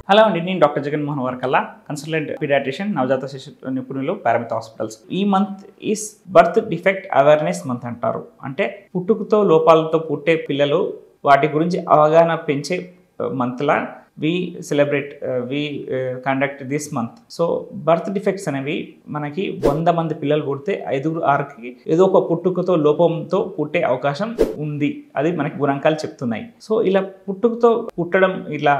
Hello అండి, నేను doctor Jagan Mohan Varkala, consultant paediatrician, నవజాత శిశు నిపుణులు, పారామిత హాస్పిటల్స్. ఈ month is birth defect awareness month అంటారు. అంటే పుట్టుకతో లోపాలతో పుట్టే పిల్లలు వాటి గురించి అవగాహన పెంచే మంత్లా we celebrate we conduct this month. So birth defects అనేవి మనకి 100 మంది పిల్లలు పుడితే 5-6కి ఏదో ఒక పుట్టుకతో లోపంతో పుట్టే అవకాశం ఉంది. అది మనకి గుణాంకాలు చెప్తున్నాయి. సో ఇలా పుట్టుకతో పుట్టడం, ఇలా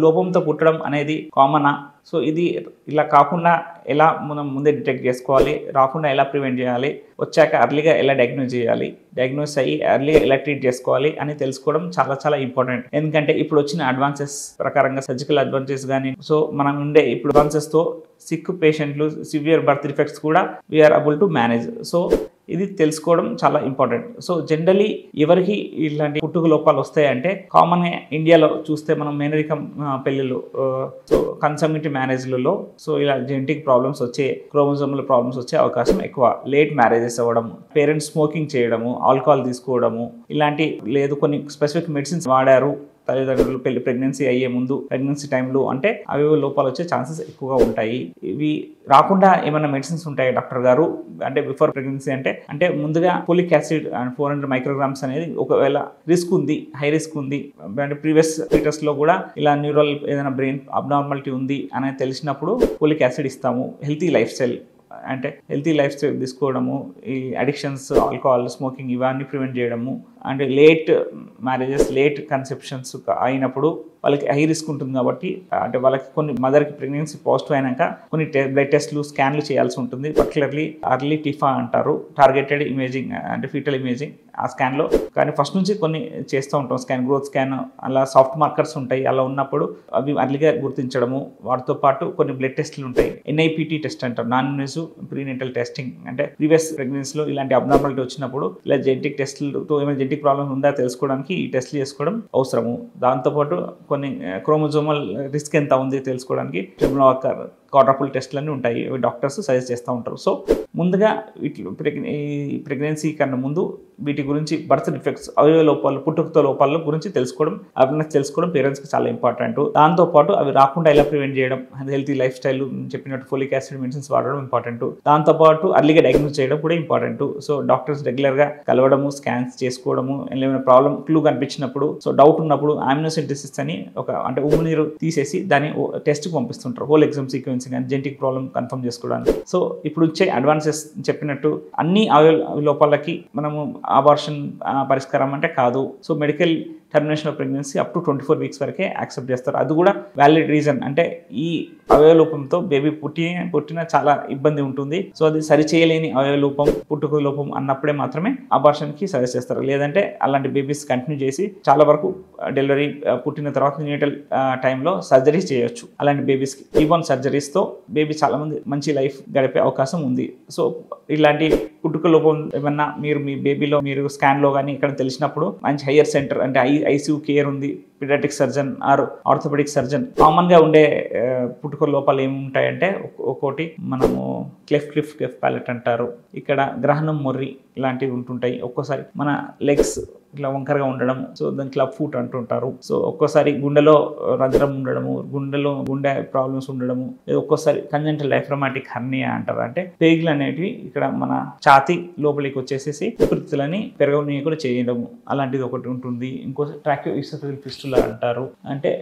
లోపంతో పుట్టడం అనేది కామనా? సో ఇది ఇలా కాకుండా ఎలా మనం ముందే డిటెక్ట్ చేసుకోవాలి, రాకుండా ఎలా ప్రివెంట్ చేయాలి, వచ్చాక అర్లీగా ఎలా డయాగ్నోస్ చేయాలి, డయాగ్నోస్ అయ్యి అర్లీగా ఎలా ట్రీట్ చేసుకోవాలి అని తెలుసుకోవడం చాలా చాలా ఇంపార్టెంట్. ఎందుకంటే ఇప్పుడు వచ్చిన అడ్వాన్సెస్ ప్రకారంగా, సర్జికల్ అడ్వాన్సెస్ కానీ, సో మనం ఉండే ఇప్పుడు అడ్వాన్సెస్తో సిక్ పేషెంట్లు, సివియర్ బర్త్ డిఫెక్ట్స్ కూడా we are able to manage. So ఇది తెలుసుకోవడం చాలా ఇంపార్టెంట్. సో జనరలీ ఎవరికి ఇలాంటి పుట్టుక లోపాలు వస్తాయంటే, కామన్గా ఇండియాలో చూస్తే మనం మేనరికం పెళ్ళిళ్ళు, సో కన్సమ్యూనిటీ మ్యారేజ్లలో సో ఇలా జెనెటిక్ ప్రాబ్లమ్స్ వచ్చే, క్రోమోజోమల్ ప్రాబ్లమ్స్ వచ్చే అవకాశం ఎక్కువ. లేట్ మ్యారేజెస్ అవ్వడం, పేరెంట్స్ స్మోకింగ్ చేయడము, ఆల్కహాల్ తీసుకోవడము, ఇలాంటి లేదు కొన్ని స్పెసిఫిక్ మెడిసిన్స్ వాడారు తల్లిదండ్రులు ప్రెగ్నెన్సీ అయ్యే ముందు, ప్రెగ్నెన్సీ టైంలో, అంటే అవి లోపాలు వచ్చే ఛాన్సెస్ ఎక్కువగా ఉంటాయి. ఇవి రాకుండా ఏమైనా మెడిసిన్స్ ఉంటాయి డాక్టర్ గారు అంటే బిఫోర్ ప్రెగ్నెన్సీ అంటే ముందుగా ఫోలిక్ యాసిడ్ అండ్ 400 మైక్రోగ్రామ్స్ అనేది ఒకవేళ రిస్క్ ఉంది, హై రిస్క్ ఉంది అంటే ప్రీవియస్ ఫీటర్స్లో కూడా ఇలా న్యూరల్ ఏదైనా బ్రెయిన్ అబ్నార్మాలిటీ ఉంది అనేది తెలిసినప్పుడు ఫోలిక్ యాసిడ్ ఇస్తాము. హెల్తీ లైఫ్ స్టైల్ అంటే హెల్తీ లైఫ్ స్టైల్ తీసుకోవడము, ఈ అడిక్షన్స్, ఆల్కహాల్, స్మోకింగ్ ఇవన్నీ ప్రివెంట్ చేయడము, అంటే లేట్ మ్యారేజెస్, లేట్ కన్సెప్షన్స్ అయినప్పుడు వాళ్ళకి హై రిస్క్ ఉంటుంది కాబట్టి, అంటే వాళ్ళకి కొన్ని మదర్కి ప్రెగ్నెన్సీ పాజిటివ్ అయినాక కొన్ని బ్లడ్ టెస్ట్లు, స్కాన్లు చేయాల్సి ఉంటుంది. పర్టికులర్లీ అర్లీ టిఫా అంటారు, టార్గెటెడ్ ఇమేజింగ్ అంటే ఫీటల్ ఇమేజింగ్. ఆ స్కాన్లో కానీ ఫస్ట్ నుంచి కొన్ని చేస్తూ ఉంటాం, స్కాన్, గ్రోత్ స్కాన్, అలా సాఫ్ట్ మార్కర్స్ ఉంటాయి. అలా ఉన్నప్పుడు అవి అర్లీగా గుర్తించడము. వాటితో పాటు కొన్ని బ్లడ్ టెస్ట్లు ఉంటాయి, NIPT టెస్ట్ అంటారు, నాన్ ఇన్వేసివ్ ప్రీనేటల్ టెస్టింగ్. అంటే ప్రీవియస్ ప్రెగ్నెన్సీలో ఇలాంటి అబ్నార్మాలిటీ వచ్చినప్పుడు ఇలా జెనెటిక్ టెస్టులతో ఏమైనా జెనెటిక్ ప్రాబ్లమ్ ఉందా తెలుసుకోవడానికి ఈ టెస్ట్లు చేసుకోవడం అవసరము. దాంతోపాటు కొన్ని క్రోమోజోమల్ రిస్క్ ఎంత ఉంది తెలుసుకోవడానికి క్వాడ్రపుల్ టెస్ట్లన్నీ ఉంటాయి, అవి డాక్టర్స్ సజెస్ట్ చేస్తూ ఉంటారు. సో ముందుగా ఈ ప్రెగ్నెన్సీ కన్నా ముందు వీటి గురించి, బర్త్ డిఫెక్ట్స్, అవయవ లోపాలు, పుట్టుకతో లోపాల గురించి తెలుసుకోవడం, అవేర్నెస్ తెలుసుకోవడం పేరెంట్స్కి చాలా ఇంపార్టెంట్. దాంతోపాటు అవి రాకుండా ఎలా ప్రివెంట్ చేయడం, హెల్తీ లైఫ్ స్టైల్ చెప్పినట్టు ఫోలిక్ యాసిడ్ మెడిసిన్స్ వాడడం ఇంపార్టెంట్. దాంతోపాటు అర్లీగా డయాగ్నోస్ చేయడం కూడా ఇంపార్టెంట్. సో డాక్టర్స్ రెగ్యులర్గా కలవడము, స్కాన్స్ చేసుకోవడము, ఏమైనా ప్రాబ్లం క్లూ కనిపించినప్పుడు, సో డౌట్ ఉన్నప్పుడు అమినోసెంటెసిస్ అని అంటే ఉమ్ము నీరు తీసేసి దాన్ని టెస్ట్కి పంపిస్తుంటారు, హోల్ ఎగ్జామ్ సీక్వెన్స్ కానీ జెనెటిక్ ప్రాబ్లం కన్ఫర్మ్ చేసుకోవడానికి. సో ఇప్పుడు వచ్చే అడ్వాన్సెస్ చెప్పినట్టు అన్ని అవయవ లోపాలకి మనము అబార్షన్ పరిష్కారం అంటే కాదు. So medical termination of pregnancy up to 24 weeks వరకే యాక్సెప్ట్ చేస్తారు. అది కూడా వ్యాలిడ్ రీజన్. అంటే ఈ అవయవ లోపంతో బేబీ పుట్టిన చాలా ఇబ్బంది ఉంటుంది. సో అది సరిచేయలేని అవయవ లోపం, పుట్టుక లోపం అన్నప్పుడే మాత్రమే అబార్షన్కి సజెస్ట్ చేస్తారు. లేదంటే అలాంటి బేబీస్ కంటిన్యూ చేసి చాలా వరకు డెలివరీ పుట్టిన తర్వాత న్యూటల్ టైంలో సర్జరీస్ చేయొచ్చు. అలాంటి బేబీస్కి రీబార్న్ సర్జరీస్తో బేబీ చాలా మంది మంచి లైఫ్ గడిపే అవకాశం ఉంది. సో ఇలాంటి పుట్టుక లోపం ఏమన్నా మీ బేబీలో మీరు స్కాన్లో కానీ ఇక్కడ తెలిసినప్పుడు మంచి హయ్యర్ సెంటర్ అంటే ICU కేర్ ఉంది, paediatric surgeon or orthopaedic surgeon. కామన్గా ఉండే పుట్టుక లోపాలు ఏముంటాయంటే, ఒక్కోటి మనము క్లెఫ్ట్ ప్యాలెట్ అంటారు, ఇక్కడ గ్రహణం మొర్రి ఇలాంటివి ఉంటుంటాయి. ఒక్కోసారి మన లెగ్స్ ఇట్లా వంకరగా ఉండడం, సో దాన్ని క్లబ్ ఫుట్ అంటుంటారు. సో ఒక్కోసారి గుండెలో రంధ్రం ఉండడము, గుండె ప్రాబ్లమ్స్ ఉండడము, ఒక్కోసారి కంజెంటల్ డయాఫ్రామాటిక్ హెర్నియా అంటారు. అంటే పేగులు అనేటివి ఇక్కడ మన ఛాతీ లోపలికి వచ్చేసేసి ఊపిరితిత్తులని పెరగని కూడా చేయడము, అలాంటిది ఒకటి ఉంటుంది. ఇంకో ట్రాకియోఇసోఫేజియల్ ఫిస్టులా అంటారు, అంటే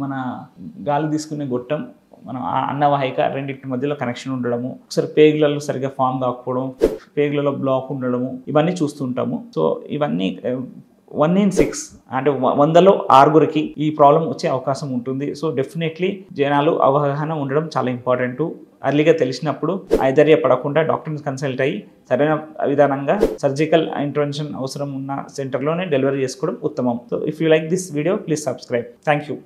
మన గాలి తీసుకునే గొట్టం, మనం అన్నవాహిక రెండింటి మధ్యలో కనెక్షన్ ఉండడము, ఒకసారి పేగులలో సరిగ్గా ఫామ్ కాకపోవడం, పేగులలో బ్లాక్ ఉండడము, ఇవన్నీ చూస్తుంటాము. సో ఇవన్నీ 1 in 6 అంటే 100లో 6 ఈ ప్రాబ్లం వచ్చే అవకాశం ఉంటుంది. సో డెఫినెట్లీ జనాలు అవగాహన ఉండడం చాలా ఇంపార్టెంట్. అర్లీగా తెలిసినప్పుడు ఐదర్యపడకుండా డాక్టర్ని కన్సల్ట్ అయ్యి సరైన విధానంగా సర్జికల్ ఇంటర్వెన్షన్ అవసరం ఉన్న సెంటర్లోనే డెలివరీ చేసుకోవడం ఉత్తమం. So if you like this video please subscribe. Thank you.